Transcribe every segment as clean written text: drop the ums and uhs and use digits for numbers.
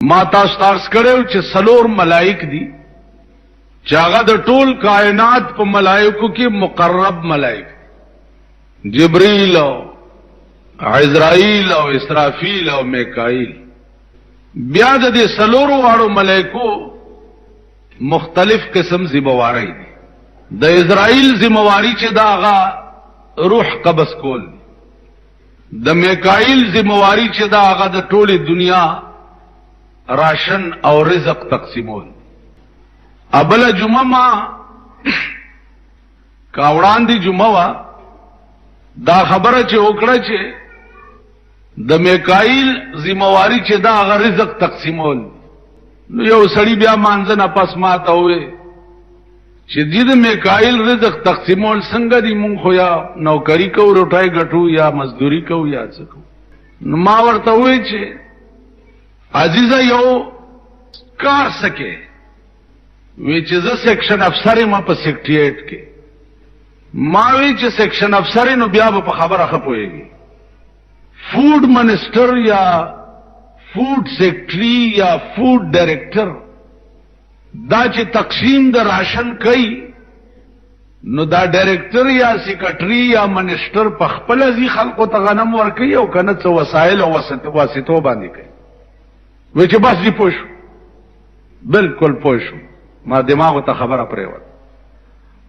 ما تاسو تارس کړو چې سلور ملائک دي چې هغه د ټول کائنات په ملائکو کې مقرب ملائک جبرائیل او عزرائیل او اسرافیل او میکائیل. بیا د دې سلور واړو ملائکو مختلف قسم ذمہواری دي. د اسرائیل ذمہواری چې دا هغه روح قبض کول، د میکائیل ذمہواری چې دا هغه د ټوله دنیا راشن او رزق تقسیمول. ابل جمعه ما کاوړان دی جمعه وا دا خبره چې وکړه چې د میکائیل ذمہواری چې دا هغه رزق تقسیمول. نو یو سړی بیا مانځنه پس ماته وې چې د میکائیل رزق تقسیمول څنګه دی، مونږ خو یا نوکری کو روټای غټو یا مزدوری کو یا څه کو. نو ما ورته وې چې عزیزه یو کار سکے وی چې زه سیکشن افسر ما په سیکریټریټ کې ما وی چې سیکشن افسر نو بیا په خبره خپويږي. فوډ منسٹر یا فوډ سیکریټری یا فوډ ډایریکټر دا چې تقسیم د راشن کوي نو دا ډایریکټر یا سیکریټری یا منسٹر په خپل ځي خلکو ته غنم ورکوي او کنه څه وسایل او واسطو باندې کوي. وی چې بس دی پوښ بالکل پوښ ما دماغ ته خبره پرېوت.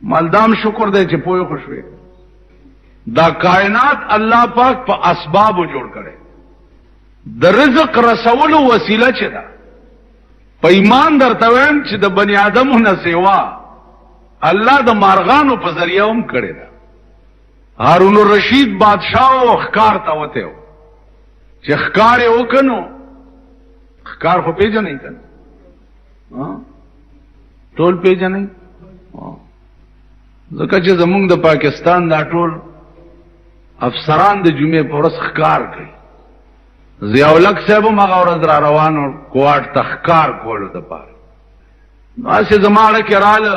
مالدام شکر دی چې پوه خوشوي. دا کائنات الله پاک په اسباب جوړ کړي. د رزق رسولو وسیله چې ده په ایمان درته وایم چې د بنی آدمو نه سیوا الله د مارغانو په ذریعہ هم کړی ده. هارون الرشید بادشاہ او ښکار ته وته چې ښکار یې وکنو ښکار خو پیژنې کنه ټول پیژنې. ځکه چې زمونږ د پاکستان دا ټول افسران د جمعې په ورځ ښکار کوي. ضیاء الحق صاحب هم هغه ورځ را روانو کوټ ته ښکار کولو دپاره. نو هسې زما اړه کې راله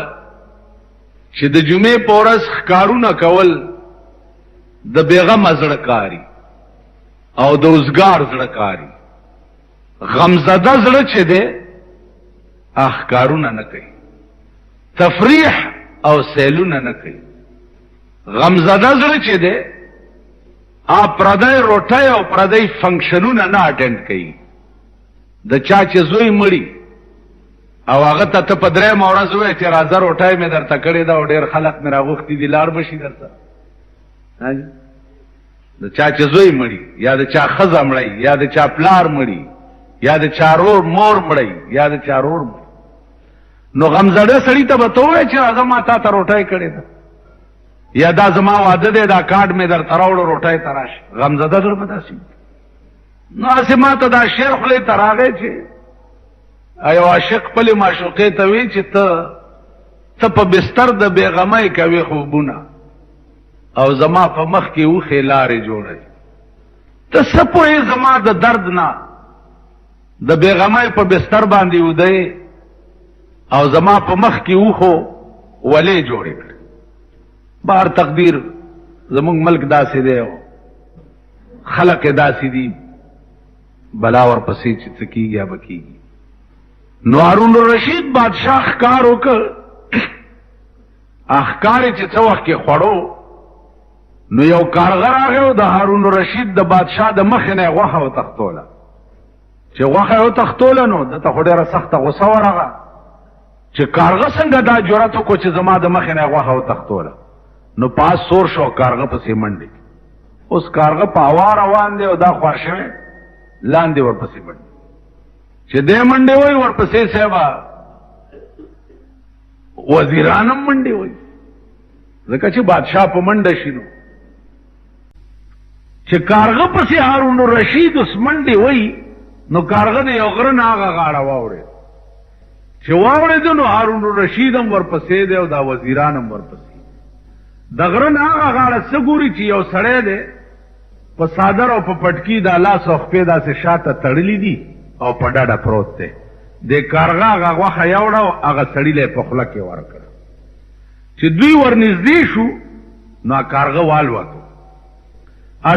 چې د جمعې په ورځ ښکارونه کول د بېغمه زړه کاري او د اوزګار زړه کاري. غمزده زړه چې دی ښکارونه نه کوي، تفریح او سیلونه نه کوي. غمزده زړه چې دی پردی روټۍ او پردی فنکشنونه نه اټینډ کوي. د چا چې زوی مړي او هغه ته په درېیمه ورځ ووایې چې راځه روټۍ مې درته کړې ده او ډېر خلک مې راغوښتي دي لاړ به شي درته. د چا چې زوی مړي یا د چا ښځه مړی یا د چا پلار مړي یا د چا مور مړی یا د چا رور مړی، نو غمزده سړی ته به ته ووایې چې راځه ما تا ته روټۍ کړې ده یا دا زما واده دی دا کارډ مې درته راوړو روټۍ ته راشي. غمزده زړه به داسې نو هسې ما ته دا شعر خولې ته راغی چې یو عاشق خپلې معشوقې ته وی چې ته په بستر د بېغمۍ کوې خوبونه او زما په مخ کې اوښې لارې جوړوي. ته څه پوهې زما د درد نه د بېغمۍ په بستر باندې ودی او زما په مخ کې اوښو ولې جوړې کړې. بهر تقدیر زمونږ ملک داسې دی او خلق یې داسې دي بلا ورپسې چې څه کېږي یا به کېږي. نو هارون الرشید بادشاہ ښکار وکړ. ښکار یې چې څه وخت کې خوړو نو یو کارغه راغی او د هارون الرشید د بادشاہ د مخې نه یې غوښه وتښتوله. چې غوښه یې وتښتوله نو ده ته خو ډېره سخته غوسه ورغه چې کارغه څنګه دا جرأت وکړو چې زما د مخې نه یې غوښه وتښتوله. نو پاس سور شو کارغه پسې منډې. اوس کارغه په هوا روان دی او دا خوار شوی لاندې ورپسې منډې. چې دی منډې وایي ورپسې صاحبه وزیران هم منډې وایي. ځکه چې بادشاه په منډه شي نو چې کارغه پسې هارون الرشید اوس منډې وایي نو کارغه د یو غره نه هغه غاړه واوړېد. چې واوړېده نو هارون الرشید هم ورپسې دی او دا وزیران هم ورپسې. د غره نه هغه غاړه څه ګوري چې یو سړی دی په څادر او په پټکي د لاس او خپې داسې شاته تړلي دي او په ډډه پروت دی. د کارغه هغه غوښه یوړه او هغه سړي له یې په خوله کې ورکړه. چې دوی ورنږدې شو نو کارغه والوتو.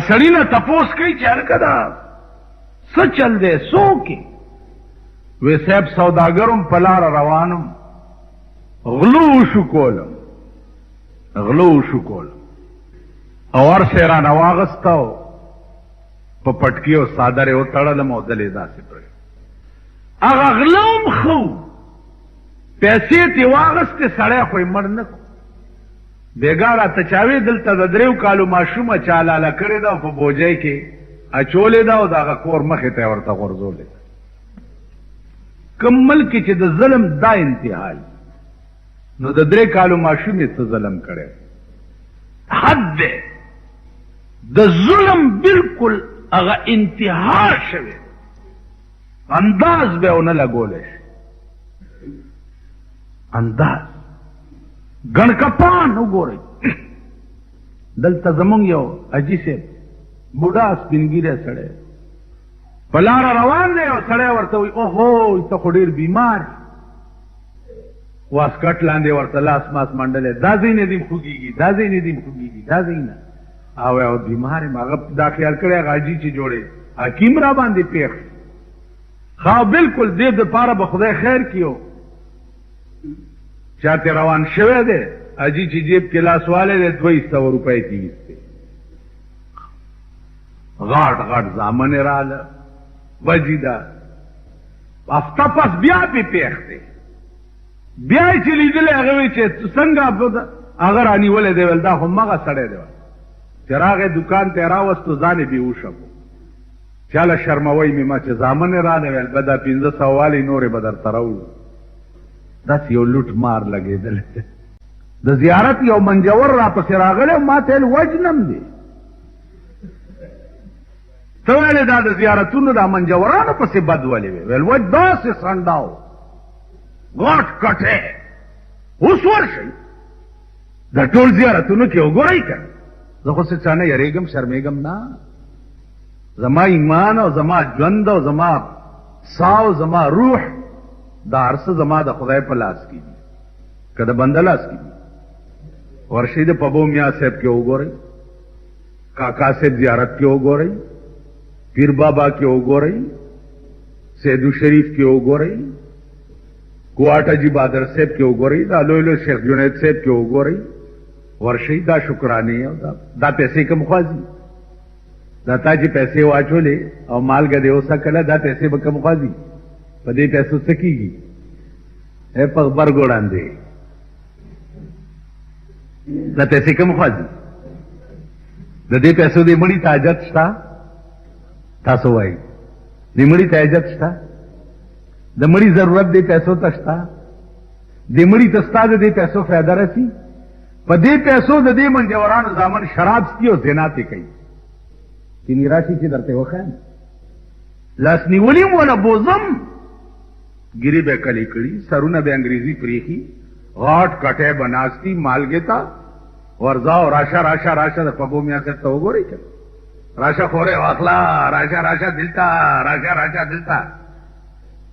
سړی نه تپوس کوي چې هلکه دا څه چل دی څوک یې؟ وی صاحب سوداګرم په لار روانم غلو شو کولم او ورسې رانه واغستو په پټکي او څادر یې وتړلم او دلې داسې پرې هغه غلوم خو پیسې تې واغستې سړی خو یې مړ نه کړو بېګا راته چاوې دلته د 3 کالو ماشومه چا لاله کړې ده او په بوجۍ کې اچولې ده او د هغه کور مخې ته یې ورته غورځولې ده کوم ملک چې د ظلم دا انتها نو د 3 کالو ماشوم یې څه ظلم کړی حد دی د ظلم بالکل هغه انتها شوی انداز به ونه لګولی شي انداز ګڼکپان وګورئ دلته زمونږ یو حاجي صاحب بوډا سپینګیری سړی په لاره روان دی او سړی ورته وایي اوهو ته خو ډېر بیمار واسکټ لاندې ورته لاس ماس منډلی دا ځای نه دې خوږېږي دا ځای نه دې خوږېږي دا ځای نه او یو بیمار یم هغه دا خیال کړی هغه حاجي چې جوړې حکیم را باندې پېښ ښه بلکل دې دپاره به خدای خیر کړي چاته روان شوی دی حاجي چې جیب کې لاس والی دی 200 روپۍ کې ویستې غاټ زامن یې راله وجي ده هفته پس بیا پې پېښ دی بیا یې چې لیدلی هغه وایي چې څنګه هغه رانیولی دی ویل دا خو مغه سړی دی چې راغی دکان ته یې راوستو ځان یې بېهوشه کړو چاله شرموی مې ما چې زامن یې راله ویل به دا 500 والی نورې به درته راوړو داسې یو لوټ مار لګېدلی د زیارت یو منجور را پسې راغلی ما ته ویل وجنم دی ته ویلې دا د زیارتونو دا منجورانو پسې بد ولې وی ویل وج داسې سنډاو غاټ کټې اوس ورشئ د ټول زیارتونو کې وګورئ که زه خو څه چا نه یریږم شرمېږم نه زما ایمان او زما ژوند او زما سا او زما روح دا هر څه زما د خدای په لاس کې دي که د بنده لاس کې دي ورشئ د پبو میاں صاحب کې وګورئ کاکا صاحب زیارت کې وګورئ پیر بابا کې وګورئ سیدو شریف کې وګورئ کوټه جی بادر صاحب کې وګورئ دا لوی شیخ جنید صاحب کې وګورئ ورشئ دا شکرانې او دا پیسې کوم خوازي دا تا چې پیسې واچولې او مالګه دې وسکله دا پیسې به کوم خوازي په دې پیسو څه کېږي په غبرګو وړاندې دا پیسې کوم خوازي د دې پیسو دې مړي ته حاجت شته تاسو وایي دې مړي ته حاجت شته د مړي ضرورت دې پیسو ته شته دې مړي ته ستا د دې پیسو فایده رسي په دې پیسو د دې منجورانو زامن شراب څکي او زنا تې کوي چینی راشي چې درته وښیم لاس نیولي وله بوزم ګیرې به کلي کړي سرونه به انګریزي پریښي غاټ کټی به ناستي مالګې ته ورځه او راشه د پبو میاں صاحب ته وګورئ که راشه خورې واخله راشه دلته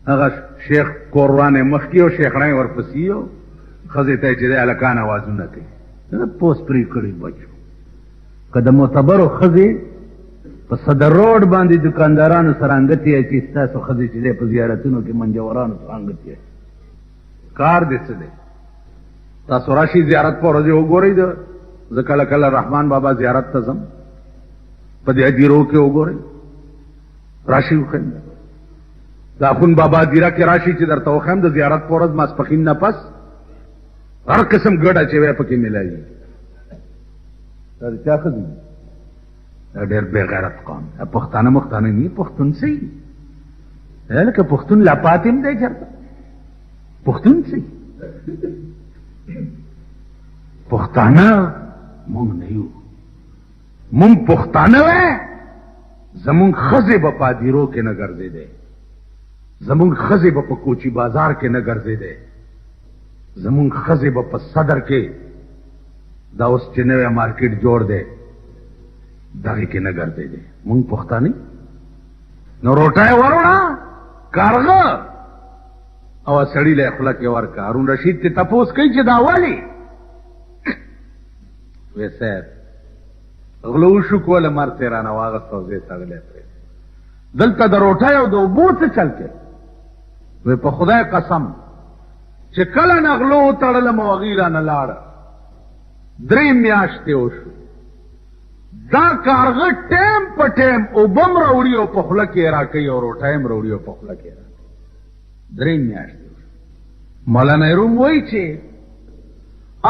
هغه شیخ قرآن مخکې او شیخړی ورپسې او ښځې ته چې دی هلکان اوازونه کوي پوس پرې کړي بچو که د معتبرو ښځې په صدر روډ باندې دکاندارانو سره انګتې اچي ستاسو ښځې چې دی په زیارتونو کې منجورانو سره انګتې اچي کار دې څه دی تاسو راشي زیارت په ورځې وګورئ زه کله کله رحمان بابا زیارت ته ځم په دې هدیرو کې وګورئ راشي وښیم د اخون بابا هدیره کې راشي چې درته وښیم د زیارت په ورځ ماسپښین نه پس هر قسم ګډه چې وی پکې ملایي دا چا ښځې دي دا ډېر بې غیرت قوم پښتانه مختانه نه پښتون صحیح لکه پښتون لا پاتې هم دی چېرته پښتون صحیح پښتانه مونږ نه یو مونږ پښتانه وی زمونږ ښځې به په هدیرو کې نه ګرځېدی زمونږ ښځې به په کوچي بازار کې نه ګرځېدی زمونږ ښځې به په صدر کې دا اوس چې نوی مارکیټ جوړ دی دغې کې نه ګرځېدی مونږ پښتانه نو روټۍ وروړه کارغه او سړي له خوله کې ورکړه هارون رشید ته تپوس کوي چې دا ولې وی صاحب غلو شو کوله مرته رانه واغسته او زه تغلی پرې دلته د روټۍ او د اوبو څه چل کې وی په خدای قسم چې کله نغلو تړلم او هغې رانه لاړه 3 میاشتې وشو دا کارغه ټیم په ټیم اوبه م راوړي او په خوله کې یې راکوي او روټۍ م راوړي او په خوله کې یې راکوي 3 میاشتې وشو مولانا روم وایي چې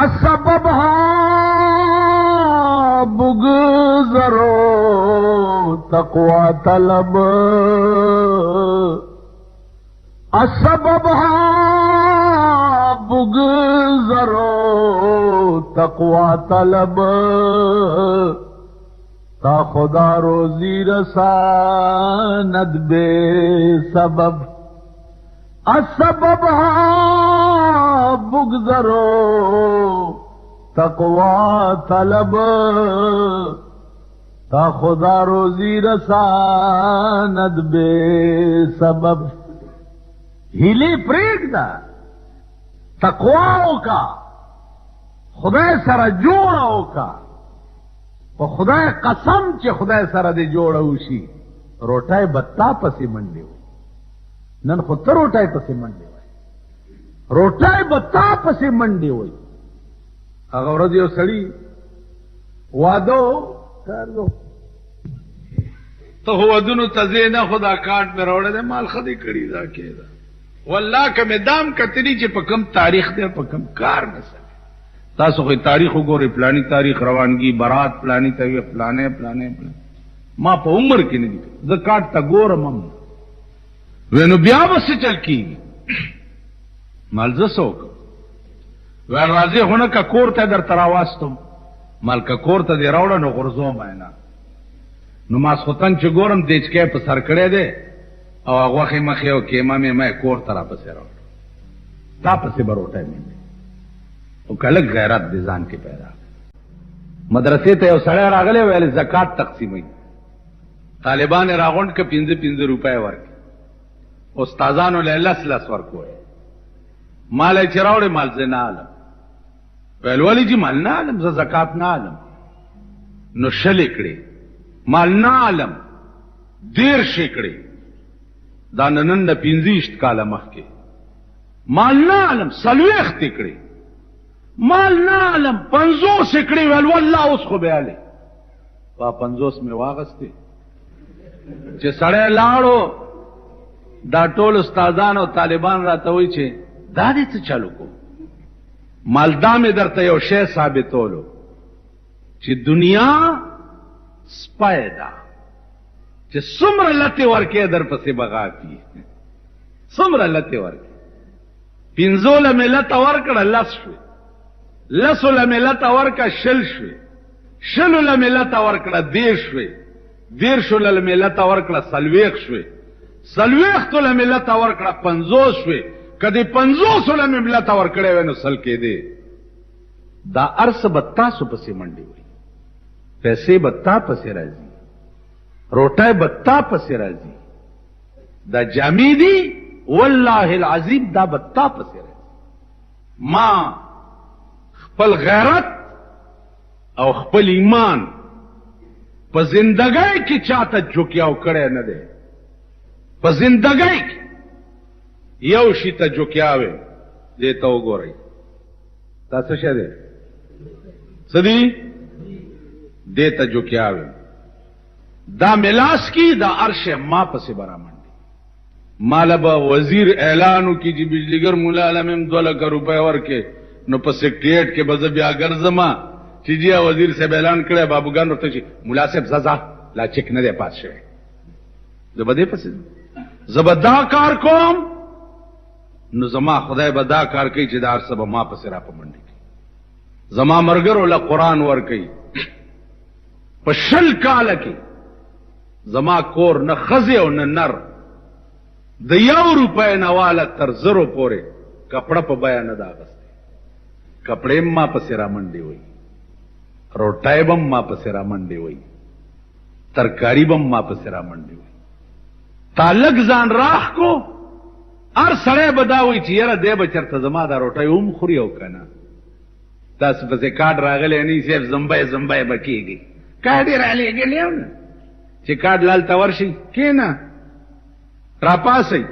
السببها بگذرو تقوی طلب السببها بگذرو تقوی طلب تا خدا روزی رساند بے سبب السببها بگذرو تقوی طلب تا خدا روزی رساند بے سبب ہیلی پریک دا تقواو کا خدای سره جوړاو کا په خدای قسم چې خدای سره دې جوړاو شي روټای بتا پسې منډي نن خو ته روټای پسې منډي روټای بتا پسې منډي وای هغه ورځ یو سړی وادو کارو ته ودونو تزه نه خدا کارت مې راوړل مال خدي کړی دا کېدا والله کمه دام کتلی چې په کم تاریخ دی په کم کار نه تاسو خو تاریخ وګورئ پلانی تاریخ روانګي برات پلانی تاریخ پلانې ما په عمر کې نه دي زکات تا ګورم وینو بیا وسه چل کیږي مال زسوک ور راځي هونه کا کور ته در تراواستم مال کا کور ته دی راوړ نو غرزو ماینا نو ما سوتن چې ګورم دیچکه په سر کړه دی او هغه خې مخې او کېما مې کور ترا پسې راوړ تا پسې بروټه مې او کله غیرت د ځان کې پیدا مدرسې ته یو سړی راغلی ویل زکات تقسیموي طالبان راغونډ ک 15 روپۍ ورکړي استادانو له لس ورکوي مال یې چراوړې مال زه نه عالم ویل ولی جی مال نه عالم زه زکات نه عالم نو شل کړي مال نه عالم 10 کړي دا نن د 15 کاله مخکې مال نه عالم 40 کړي مال نه عالم 50 کړي ویل والله اوس خو به علي وا 50 مې واغستې چې سړی لاړو دا ټول استادان او طالبان راته وایي چې دا دې څه چالو کو مالدا مې درته یو شی ثابتولو چې دنیا سپایدا چې څومره لته ورکه در پسې بغا کی څومره لته ورکه 15 ملت ورکړه لسو ملت ورکړه شل ملت ورکړه 10 ملت ورکړه 40 ملت ورکړه 50 کدی 50 ملت ورکړه ونه سل کې دی دا ارس بتا سو پسې منډي وي پیسې بتا پسې راځي روټای بتا پسې راځي دا جامې دي والله العظیم دا بتا پسې راځي ما خپل غیرت او خپل ایمان په زندګۍ کې چاته جوکیاو کړی نه دی په زندګۍ کې یو شي ته جوکیاوي دې ته وګورئ تاسو شه دې سدي دې ته جوکیاوي دا ملاس کی دا عرش ما پسې برامن مال با وزیر اعلانو کی چې بجلیګر مولا علم 2 لک روپے ورکه نو په سیکریټ کې بز بیا ګرځما چې جی وزیر صاحب اعلان کړی بابوګان ورته چې مولا صاحب زازا لا چک نه دی پاس شوی زبده پسې زبدا کار کوم نو زما خدای به دا کار کوي چې دار سبا ما پسې را پمنډي زما مرګرو له قران ور کوي په شل کال کې زما کور نه خزي او نه نر د 1 روپے نواله تر 0 پورې کپڑا په بیان نه داغسته کپڑے ما پسې را منډي وي روټای بم ما پسې را منډي وي ترکاری بم ما پسې را منډي وي تعلق ځان راخ کو ار سړی بداوي چې یاره دې بچرته زما دا روټای هم خوري او کنه تاسو په کارت راغلی نه سیف زمبای بکیږي کارت را لګلیو چې کارت لال تورشي کینا را پاسي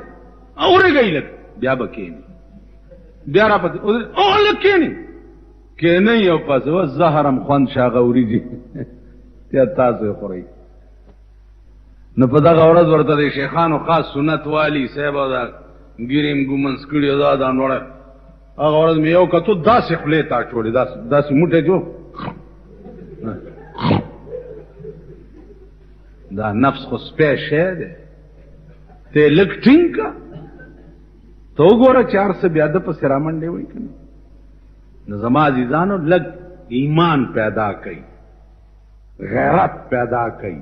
اورے گئی لگ بیا بکینی بیا را پتی او لکینی کینی یو پس و زهرم خوند شاغوری جی تیا تاسو خورئی نو په دغه ورځ ورته د شیخانو خاص سنت والی صاحب دا ګیریم ګومنس کړي دا نوړه هغه ورځ مې یو کتو داسې خولې تا چوړې داسې موټه جو دا نفس خو سپی شی دی ته لږ ټینګ کا ته وګوره چې هر څه بیا د پسې رامنډې وایي که نه نو زما عزیزانو لږ ایمان پیدا کوي غیرت پیدا کوي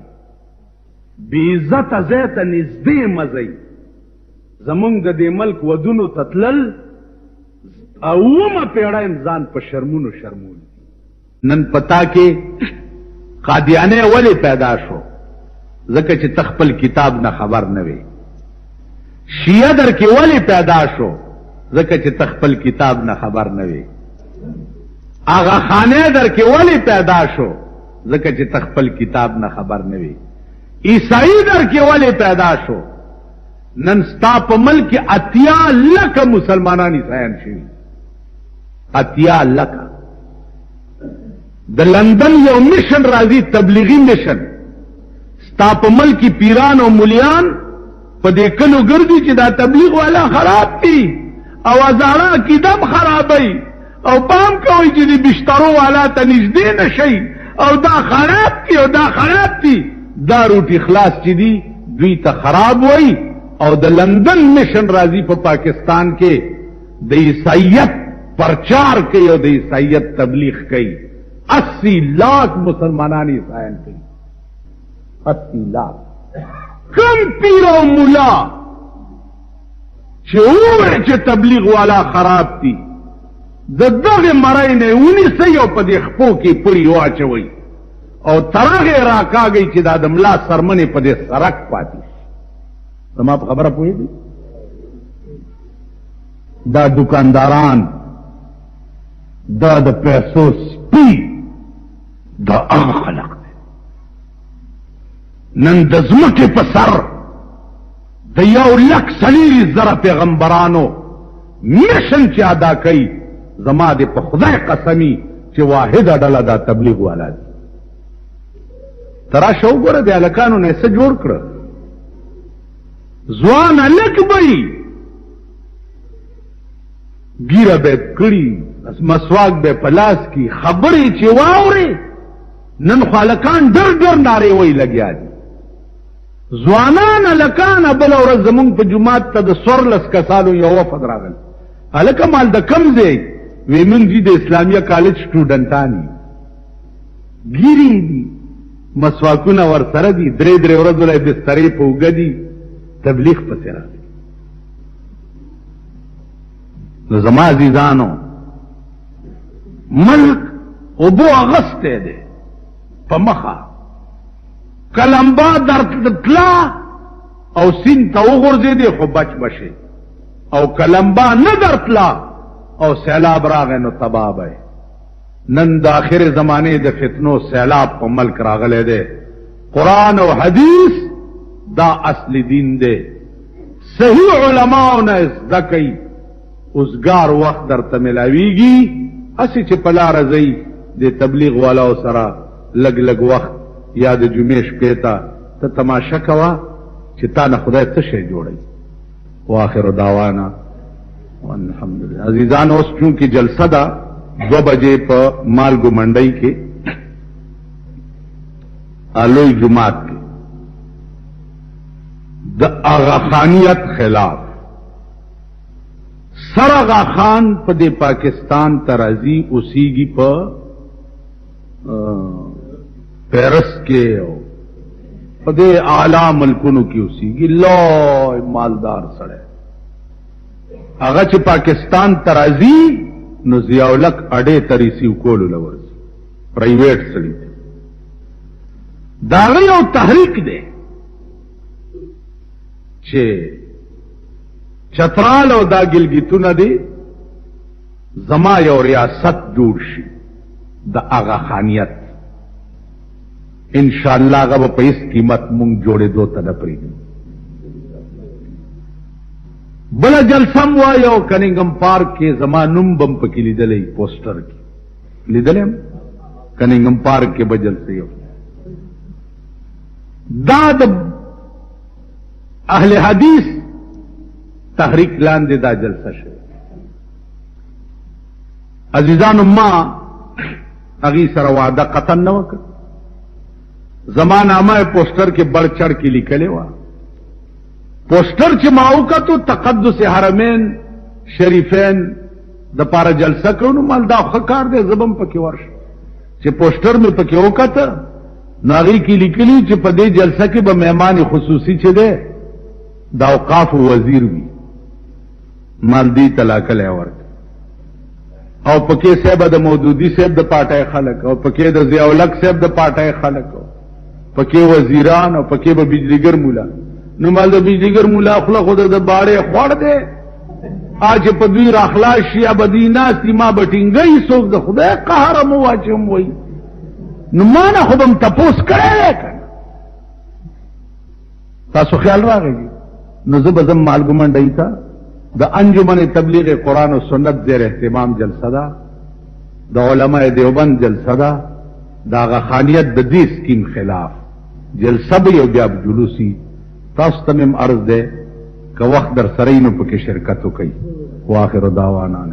بی عزته ځای ته نږدې مزئ زمونږ د دې ملک ودونو ته تلل اومه پیړۍ ځان په شرمونو شرمول نن پتا کې قادیانه ولې پیدا شو ځکه چې تخپل کتاب نه خبر نه وي شیعه در کې ولې پیدا شو ځکه چې تخپل کتاب نه خبر نه وي آغا خانه در کې ولې پیدا شو ځکه چې تخپل کتاب نه خبر نه وي عیسائی در کې ولې پیدا شو نن ستا په ملک 80 لکه مسلمانان عیسایان شوي 80 لکه د لندن یو مشن راځي تبلیغی مشن ستا په ملک پیران او مليان په دې کلو ګرځي چې دا تبلیغ والا خراب دي او ازاړه کیدم خرابي او پام کوي چې د بشترو والا ته نږدې نشي او دا خراب دي او دا خراب دي دا روټي خلاص چې دي دوی ته خراب وای او د لندن مشن راځي په پاکستان کې د عیسایت پرچار کوي او د عیسایت تبلیغ کوي 80 لاکھ مسلمانان عیسایان کوي 80 لاکھ کم پیر او مولا چې وره چې تبلیغ والا خراب دي د دغه مړای نه ونی سې او په دې خپو کې پوری واچوي او ترغه راکاږي چې دا د ملا سرمنې په دې سرک پاتې زما په خبره پوهېږي دا دکانداران دا د پیسو سپي دا هغه خلق دی نن د ځمکې په سر د 1,40,000 پیغمبرانو میشن چې ادا کوي زما د په خدای قسمی چې واحده ډله دا تبلیغ والا دي ترا شو ګوره د هلکانو نه څه جوړ کړه ځوان هلک به ګیره به کړي مسواک به په لاس کې خبرې چې واورې نن خو هلکان ډر ډر نارې وی لګیا دي ځوانان هلکان بله ورځ زمونږ په جومات ته د 14 کسانو یو وفد راغل هلکه مال د کم ځای وی موږ دي د اسلامیه کالج سټوډنټان یو ګیرې دي مسواکونه ور سره دي 3 ورځو له بسترې په اوږه دي تبلیغ پسې راځي نو زما عزیزانو ملک اوبو اغسطه دی په مخه کلمبا در تلا او سین ته وغورځېدې خو بچ بشي او کلمبا نه در تلا او سیلاب راغی نو تباه به نن د آخر زمانه د فتنو سیلاب په ملک راغلی دی قرآن او حدیث دا اصل دین دی صحیح علماء نه زده کوي اوسګار وخت درته ملاویږي اسی چې په لاره ځئ د تبلیغ والاو سره لږ لږ وخت یا د جمعې شپې ته تماشا کوه چې تا نه خدای څه شی جوړوي واخر دعوانا الحمدلله عزیزان اوس چونکې جلسه ده 2 بجې په مالګو منډۍ کې لوی جماعت کې د آغا خانیت خلاف سر آغا خان په د پاکستان ترازی اوسیږي په پیرس کې او په د اعلی ملکونو کې اوسیږي لوی مالدار سړی هغه چې پاکستان ترازی نو ضیاءالحق اډې ته ریسیو کولو لورځي پرایویټ سړي دا یو تحریک دی چې چترال او دا ګلګیتونه دي زما یو ریاست جوړ شي د آغا خانیت انشاءاللہ هغه په هیڅ قیمت مونږ جوړېدو ته نه پرېږدو بلا جلسم وایو کننگم پارک کې زمانم بم پکې لیدلې پوسټر کې لیدلم کننگم پارک کې بجلسه یو دا د اهل حدیث تحریک لاندې دا جلسه شوه. عزیزان ما اغي سره وعده قطن نه وکړ. زمانامه پوسټر کې بڑ چڑھ کې لیکلې و. پوسټر چې ما وکړو تقدس حرمین شریفین د پاره جلسه کړو مال دا خکار دې زبم پکې ورشه چې پوسټر مې پکې وکړه ناغي کې لیکلي چې په دې جلسه کې به مهمان خصوصي چې ده د اوقاف وزیر وي مال دې طلاق له ورک او پکې صاحب د مودودی صاحب د پاټای خلک او پکې د ضیاء الحق صاحب د پاټای خلک پکې وزیران او پکې به بجلیګر مولا نو مال د بجلیګر مولا خپل خود د باړې خوړ دې اج په دوی راخلاص شي ابدینا سیما بټینګي څوک د خدای قهر مو واچم وای نو ما نه خو بم تپوس کړی تاسو خیال راغی نو زه بزم مالګمن دایتا د انجمن تبلیغ قرآن و سنت زیر اهتمام جلسه ده د علماء دیوبند جلسه ده دا غخانیت د دې سکیم خلاف جلسه به یو بیا جلوسی تاسو ته مم عرض ده که وخت در سره نو پکې شرکت وکړي واخر دعوانا